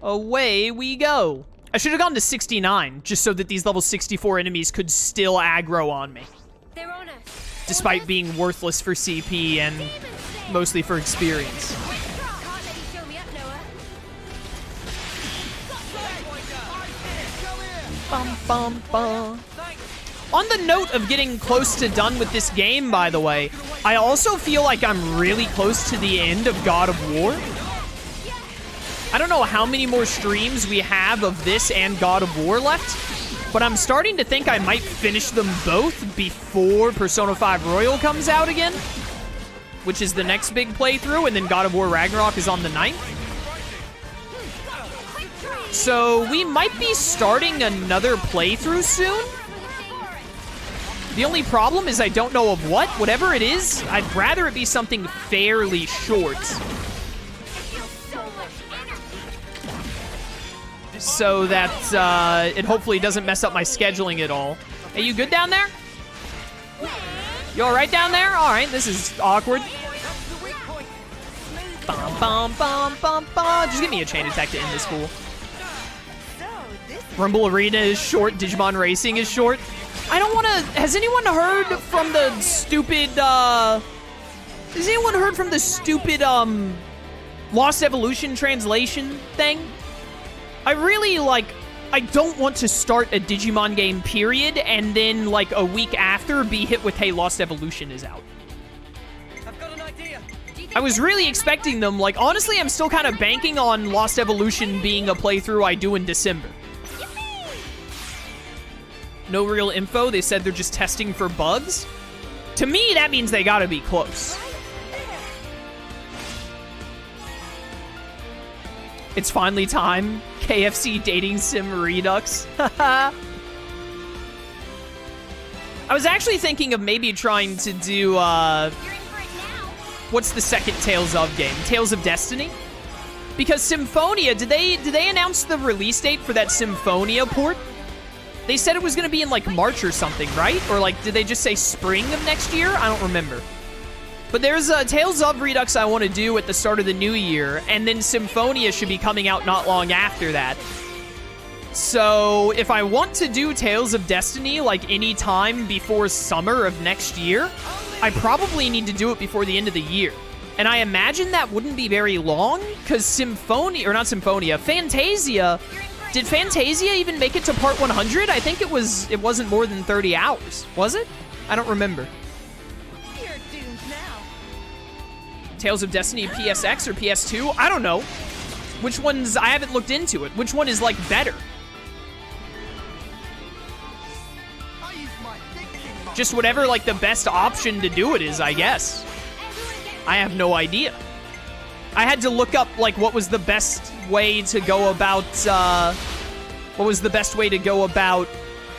away we go. I should have gone to 69, just so that these level 64 enemies could still aggro on me. They're on us. Despite being worthless for CP and mostly for experience. Can't let you show me up, Noah. Bum, bum, bum. On the note of getting close to done with this game, by the way, I also feel like I'm really close to the end of God of War. I don't know how many more streams we have of this and God of War left, but I'm starting to think I might finish them both before Persona 5 Royal comes out again, which is the next big playthrough, and then God of War Ragnarok is on the 9th. So we might be starting another playthrough soon. The only problem is I don't know of what. Whatever it is, I'd rather it be something fairly short, so that it hopefully doesn't mess up my scheduling at all. Hey, you good down there? You all right down there? All right, this is awkward. Bum, bum, bum, bum, bum. Just give me a chain attack to end this fool. Rumble Arena is short. Digimon Racing is short. I don't want to... Has anyone heard from the stupid... Has anyone heard from the stupid, Lost Evolution translation thing? I really, I don't want to start a Digimon game, period, and then, a week after be hit with, hey, Lost Evolution is out. I've got an idea. I was really expecting them. Honestly, I'm still kind of banking on Lost Evolution being a playthrough I do in December. No real info. They said they're just testing for bugs. To me, that means they gotta be close. It's finally time. KFC dating sim redux. I was actually thinking of maybe trying to do, what's the second Tales of game? Tales of Destiny? Because Symphonia, did they announce the release date for that Symphonia port? They said it was going to be in, March or something, right? Or, did they just say spring of next year? I don't remember. But there's a Tales of Redux I want to do at the start of the new year, and then Symphonia should be coming out not long after that. So, if I want to do Tales of Destiny, any time before summer of next year, I probably need to do it before the end of the year. And I imagine that wouldn't be very long, because Fantasia... Did Fantasia even make it to part 100? I think it wasn't more than 30 hours. Was it? I don't remember. You're doomed now. Tales of Destiny PSX or PS2? I don't know. Which ones? I haven't looked into it. Which one is, better? Just whatever, the best option to do it is, I guess. I have no idea. I had to look up, what was the best way to go about,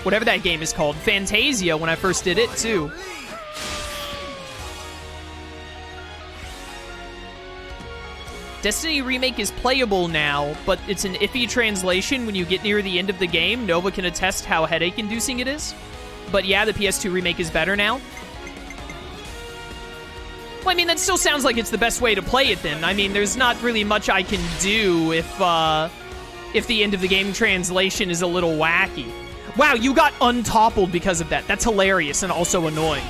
whatever that game is called, Fantasia, when I first did it, too. Destiny Remake is playable now, but it's an iffy translation when you get near the end of the game. Nova can attest how headache-inducing it is. But yeah, the PS2 Remake is better now. Well, I mean, that still sounds like it's the best way to play it, then. I mean, there's not really much I can do if the end of the game translation is a little wacky. Wow, you got untoppled because of that. That's hilarious and also annoying.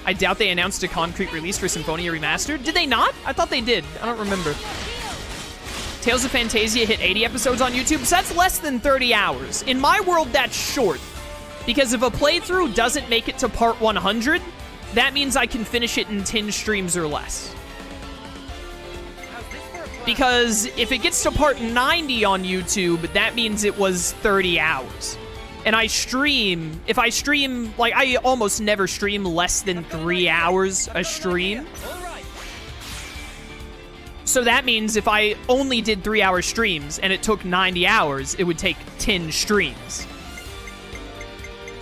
I doubt they announced a concrete release for Symphonia Remastered. Did they not? I thought they did. I don't remember. Tales of Fantasia hit 80 episodes on YouTube, so that's less than 30 hours. In my world, that's short. Because if a playthrough doesn't make it to part 100, that means I can finish it in 10 streams or less. Because if it gets to part 90 on YouTube, that means it was 30 hours. And if I stream, I almost never stream less than 3 hours a stream. So that means if I only did 3-hour streams and it took 90 hours, it would take 10 streams.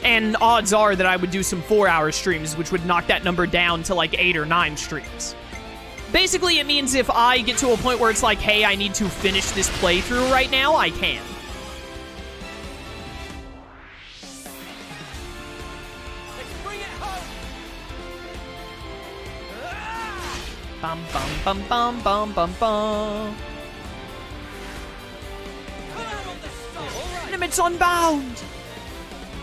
And odds are that I would do some 4-hour streams, which would knock that number down to 8 or 9 streams. Basically, it means if I get to a point where it's hey, I need to finish this playthrough right now, I can. Bum, bum, bum, bum, bum, bum, bum. Limits Unbound!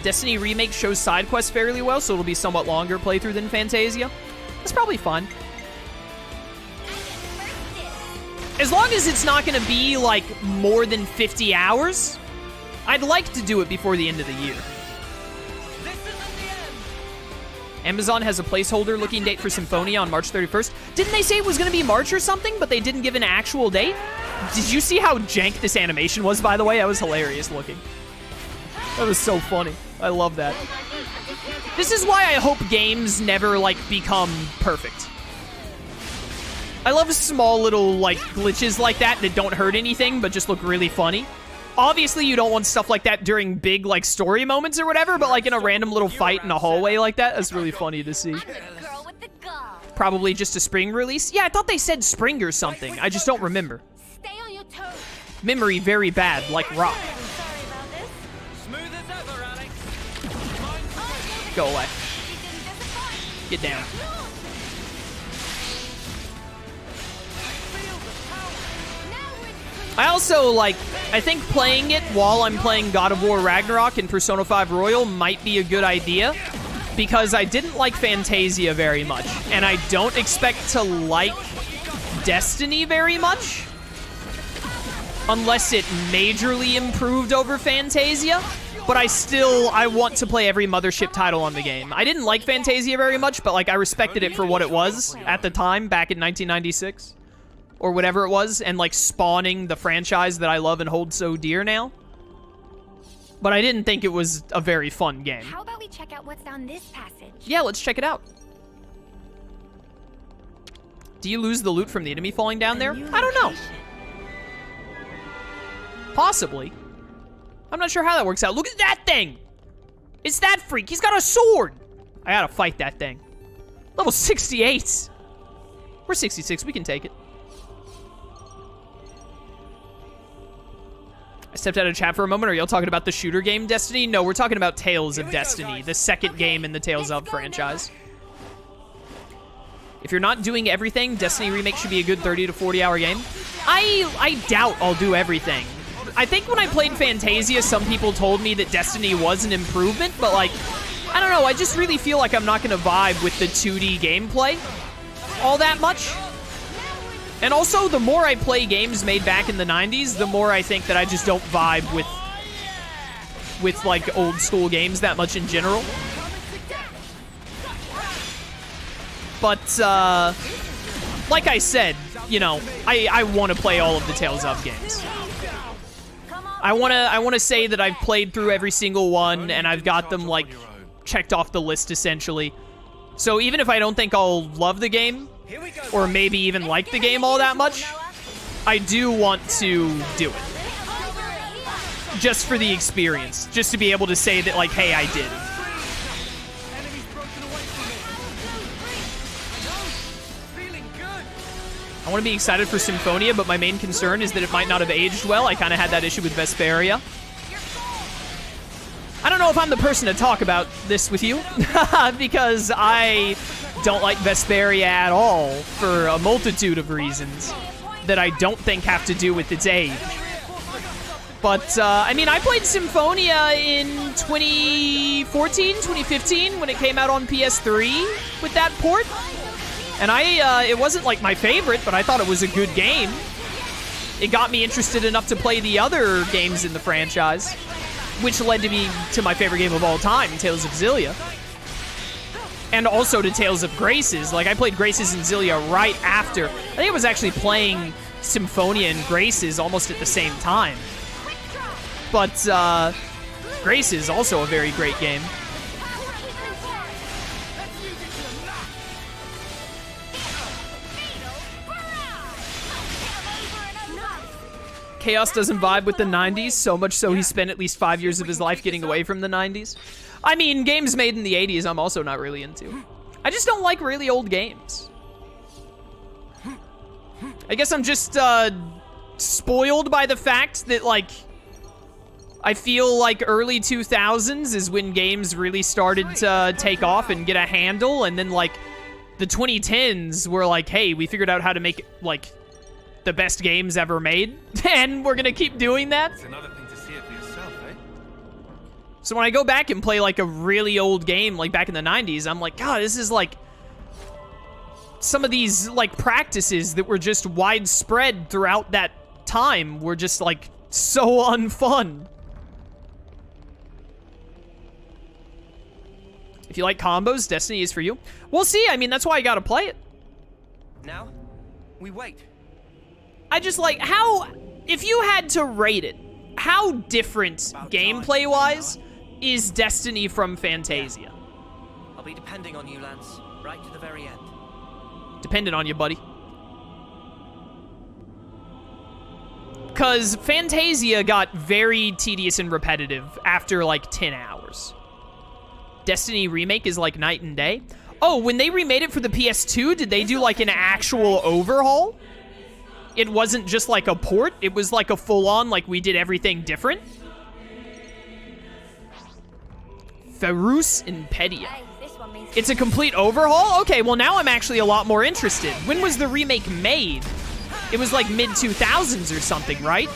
Destiny Remake shows side quests fairly well, so it'll be somewhat longer playthrough than Fantasia. That's probably fun. As long as it's not going to be, like, more than 50 hours, I'd like to do it before the end of the year. Amazon has a placeholder looking date for Symphonia on March 31st. Didn't they say it was going to be March or something, but they didn't give an actual date? Did you see how jank this animation was, by the way? That was hilarious looking. That was so funny. I love that. This is why I hope games never, like, become perfect. I love small little, like, glitches like that that don't hurt anything, but just look really funny. Obviously, you don't want stuff like that during big, like, story moments or whatever, but, like, in a random little fight in a hallway like that, that's really funny to see. Probably just a spring release? Yeah, I thought they said spring or something. I just don't remember. Stay on your toes. Memory very bad, like rock. Sorry about this. Smooth as ever, Alex. Go away. You didn't disappoint. Get down. I also, like, I think playing it while I'm playing God of War Ragnarok and Persona 5 Royal might be a good idea, because I didn't like Fantasia very much, and I don't expect to like Destiny very much, unless it majorly improved over Fantasia, but I want to play every Mothership title on the game. I didn't like Fantasia very much, but, like, I respected it for what it was at the time, back in 1996. Or whatever it was, and, like, spawning the franchise that I love and hold so dear now. But I didn't think it was a very fun game. How about we check out what's down this passage? Yeah, let's check it out. Do you lose the loot from the enemy falling down there? I don't know. Possibly. I'm not sure how that works out. Look at that thing! It's that freak. He's got a sword! I gotta fight that thing. Level 68. We're 66. We can take it. I stepped out of chat for a moment. Are y'all talking about the shooter game Destiny? No, we're talking about Tales of Destiny, the second game in the Tales of franchise. If you're not doing everything, Destiny Remake should be a good 30 to 40 hour game. I doubt I'll do everything. I think when I played Fantasia, some people told me that Destiny was an improvement, but, like, I don't know, I just really feel like I'm not going to vibe with the 2D gameplay all that much. And also, the more I play games made back in the 90s, the more I think that I just don't vibe with like, old school games that much in general. But, like I said, you know, I want to play all of the Tales of games. I want to say that I've played through every single one, and I've got them, like, checked off the list, essentially. So even if I don't think I'll love the game, or maybe even like the game all that much, I do want to do it. Just for the experience. Just to be able to say that, like, hey, I did. I want to be excited for Symphonia, but my main concern is that it might not have aged well. I kind of had that issue with Vesperia. I don't know if I'm the person to talk about this with you, because I don't like Vesperia at all for a multitude of reasons that I don't think have to do with its age. But, I mean, I played Symphonia in 2014, 2015, when it came out on PS3 with that port. And it wasn't, like, my favorite, but I thought it was a good game. It got me interested enough to play the other games in the franchise, which led to my favorite game of all time, Tales of Xillia. And also to Tales of Graces. Like, I played Graces and Xillia right after. I think I was actually playing Symphonia and Graces almost at the same time. But, Graces, also a very great game. Chaos doesn't vibe with the 90s, so much so he spent at least 5 years of his life getting away from the 90s. I mean, games made in the 80s I'm also not really into. I just don't like really old games. I guess I'm just, spoiled by the fact that, like, I feel like early 2000s is when games really started to take off and get a handle, and then, like, the 2010s were like, hey, we figured out how to make, like, the best games ever made, and we're gonna keep doing that. It's another thing to see it for yourself, eh? So when I go back and play, like, a really old game, like, back in the 90s, I'm like, God, this is, like, some of these, like, practices that were just widespread throughout that time were just, like, so unfun. If you like combos, Destiny is for you. We'll see. I mean, that's why I gotta play it. Now, we wait. I just like, how, if you had to rate it, how different gameplay-wise is Destiny from Fantasia? I'll be depending on you, Lance, right to the very end. Dependent on you, buddy. Because Fantasia got very tedious and repetitive after, like, 10 hours. Destiny Remake is, like, night and day. Oh, when they remade it for the PS2, did they do, like, an actual overhaul? It wasn't just, like, a port. It was, like, a full-on, like, we did everything different. Ferus Impedia. Hey, this one means It's a complete overhaul? Okay, well, now I'm actually a lot more interested. When was the remake made? It was, like, mid-2000s or something, right?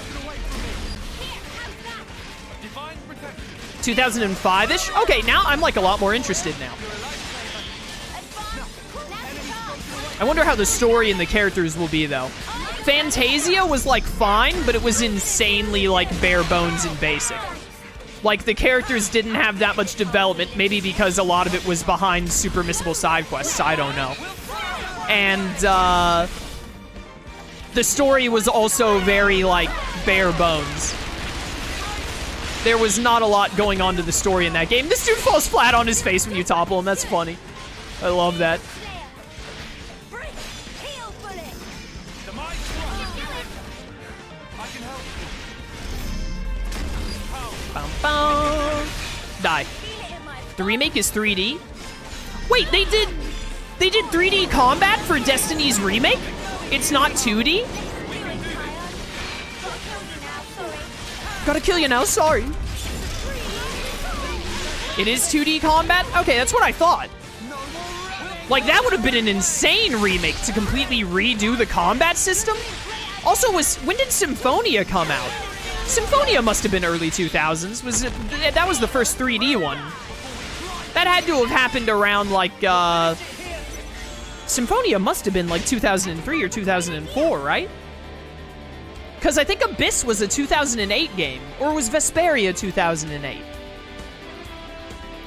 2005-ish? Okay, now I'm, like, a lot more interested now. I wonder how the story and the characters will be, though. Fantasia was, like, fine, but it was insanely, like, bare bones and basic. Like, the characters didn't have that much development, maybe because a lot of it was behind super missable side quests, I don't know. And, the story was also very, like, bare bones. There was not a lot going on to the story in that game. This dude falls flat on his face when you topple him. That's funny. I love that. Bum, bum. Die. The remake is 3D. Wait, they did 3D combat for Destiny's remake? It's not 2D? Gotta kill you now, sorry. It is 2D combat? Okay, that's what I thought. Like, that would have been an insane remake to completely redo the combat system. Also, when did Symphonia come out? Symphonia must have been early 2000s. That was the first 3D one. That had to have happened around, like, Symphonia must have been, like, 2003 or 2004, right? Because I think Abyss was a 2008 game. Or was Vesperia 2008?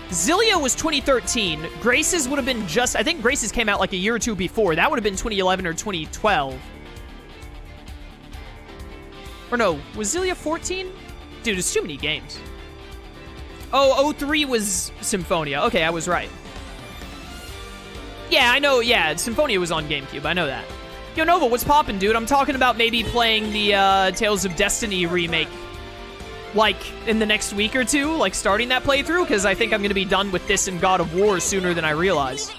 Zillia was 2013. Graces would have been just... I think Graces came out like a year or two before. That would have been 2011 or 2012. Or no, was Zillia 14? Dude, it's too many games. Oh, 03 was Symphonia. Okay, I was right. Yeah, I know, yeah, Symphonia was on GameCube. I know that. Yo, Nova, what's poppin', dude? I'm talking about maybe playing the Tales of Destiny remake, like, in the next week or two, like, starting that playthrough, because I think I'm going to be done with this and God of War sooner than I realize.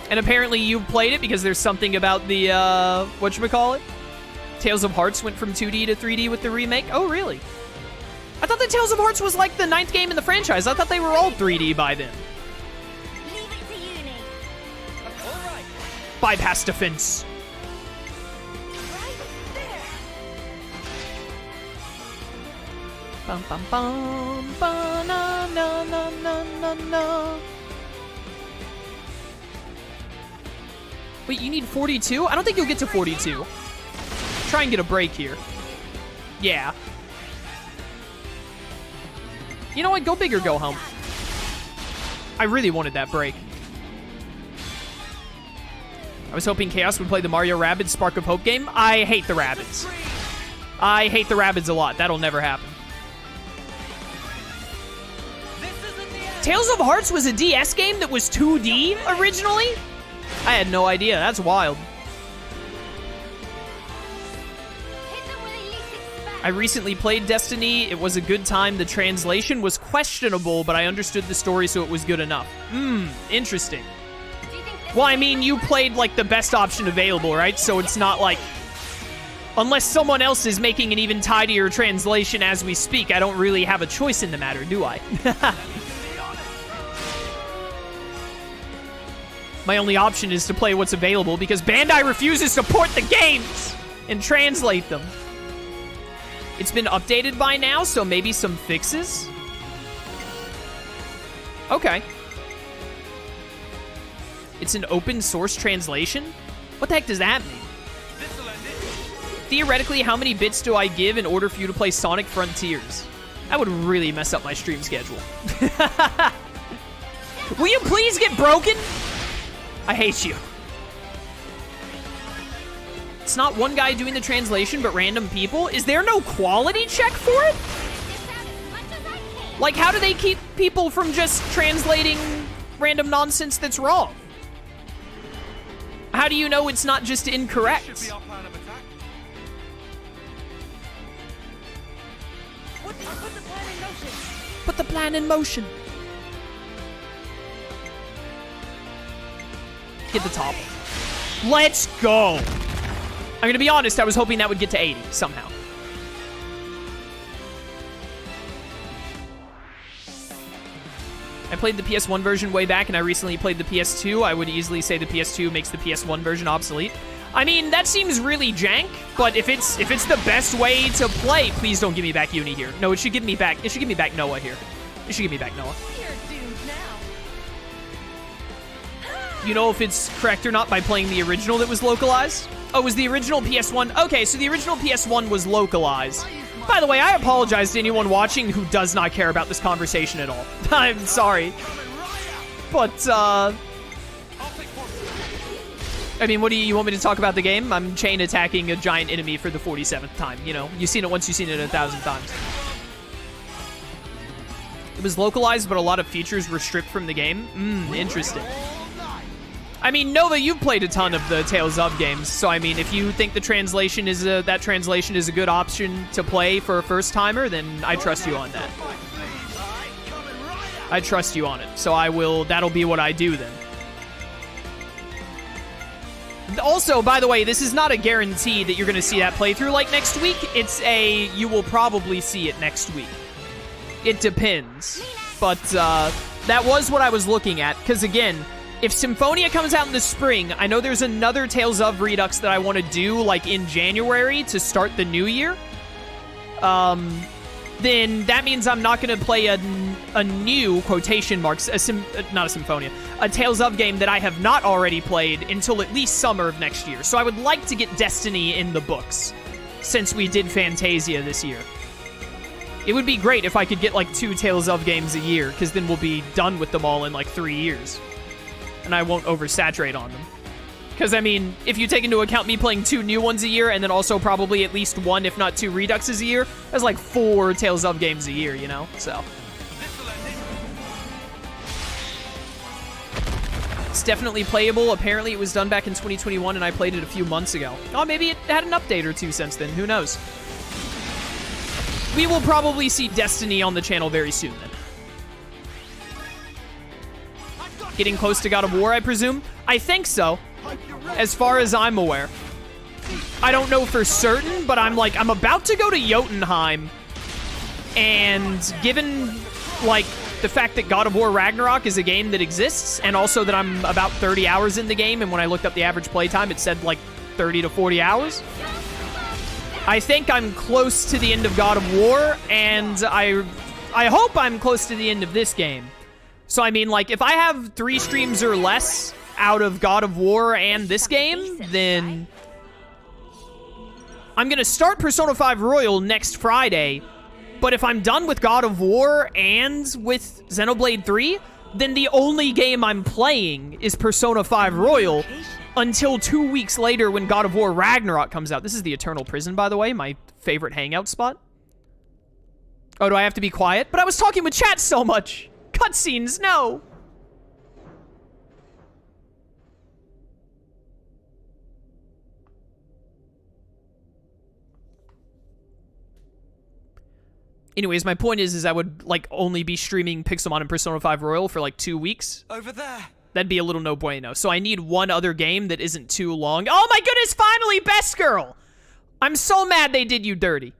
And apparently you've played it because there's something about the, whatchamacallit? Tales of Hearts went from 2D to 3D with the remake? Oh, really? I thought that Tales of Hearts was, like, the 9th game in the franchise. I thought they were all 3D by then. Bypass defense. Bum bum bum ba na na na na na na. Wait, you need 42? I don't think you'll get to 42. Try and get a break here. Yeah. You know what? Go big or go home. I really wanted that break. I was hoping Chaos would play the Mario Rabbids Spark of Hope game. I hate the Rabbids. I hate the Rabbids a lot. That'll never happen. Tales of Hearts was a DS game that was 2D originally? I had no idea. That's wild. I recently played Destiny. It was a good time. The translation was questionable, but I understood the story, so it was good enough. Interesting. Well, I mean, you played, like, the best option available, right? So it's not like... Unless someone else is making an even tidier translation as we speak, I don't really have a choice in the matter, do I? My only option is to play what's available because Bandai refuses to port the games and translate them. It's been updated by now, so maybe some fixes? Okay. It's an open source translation? What the heck does that mean? Theoretically, how many bits do I give in order for you to play Sonic Frontiers? That would really mess up my stream schedule. Will you please get broken? I hate you. It's not one guy doing the translation, but random people? Is there no quality check for it? Like, how do they keep people from just translating random nonsense that's wrong? How do you know it's not just incorrect? Put the plan in motion. Get the top. Let's go. I'm gonna be honest, I was hoping that would get to 80 somehow. I played the PS1 version way back, and I recently played the PS2. I would easily say the PS2 makes the PS1 version obsolete. I mean, that seems really jank, but if it's the best way to play, please don't give me back Uni here. No, it should give me back Noah here. It should give me back Noah. You know if it's correct or not by playing the original that was localized? Oh, was the original PS1? Okay, so the original PS1 was localized. By the way, I apologize to anyone watching who does not care about this conversation at all. I'm sorry. But, I mean, what do you want me to talk about the game? I'm chain attacking a giant enemy for the 47th time, you know? You've seen it once, you've seen it 1,000 times. It was localized, but a lot of features were stripped from the game. Interesting. I mean, Nova, you've played a ton of the Tales of games, so I mean, if you think the translation is that translation is a good option to play for a first-timer, then I trust you on that. I trust you on it, so that'll be what I do then. Also, by the way, this is not a guarantee that you're going to see that playthrough like next week. It's you will probably see it next week. It depends. But that was what I was looking at, because again, if Symphonia comes out in the spring, I know there's another Tales of Redux that I want to do, like, in January to start the new year. Then that means I'm not going to play a new, quotation marks, not a Symphonia, a Tales of game that I have not already played until at least summer of next year. So I would like to get Destiny in the books, since we did Fantasia this year. It would be great if I could get, like, 2 Tales of games a year, because then we'll be done with them all in, like, 3 years. And I won't oversaturate on them. Because, I mean, if you take into account me playing 2 new ones a year, and then also probably at least 1, if not 2 Reduxes a year, that's like 4 Tales of games a year, you know? So. It's definitely playable. Apparently it was done back in 2021, and I played it a few months ago. Oh, maybe it had an update or 2 since then. Who knows? We will probably see Destiny on the channel very soon, then. Getting close to God of War, I presume? I think so, as far as I'm aware. I don't know for certain, but I'm about to go to Jotunheim, and given, like, the fact that God of War Ragnarok is a game that exists, and also that I'm about 30 hours in the game, and when I looked up the average playtime, it said, like, 30 to 40 hours. I think I'm close to the end of God of War, and I hope I'm close to the end of this game. So, I mean, like, if I have 3 streams or less out of God of War and this game, then I'm going to start Persona 5 Royal next Friday. But if I'm done with God of War and with Xenoblade 3, then the only game I'm playing is Persona 5 Royal until 2 weeks later when God of War Ragnarok comes out. This is the Eternal Prison, by the way, my favorite hangout spot. Oh, do I have to be quiet? But I was talking with chat so much. Cutscenes, no. Anyways, my point is I would, like, only be streaming Pixelmon and Persona 5 Royal for, like, 2 weeks. Over there. That'd be a little no bueno. So I need one other game that isn't too long. Oh my goodness, finally, Best Girl! I'm so mad they did you dirty.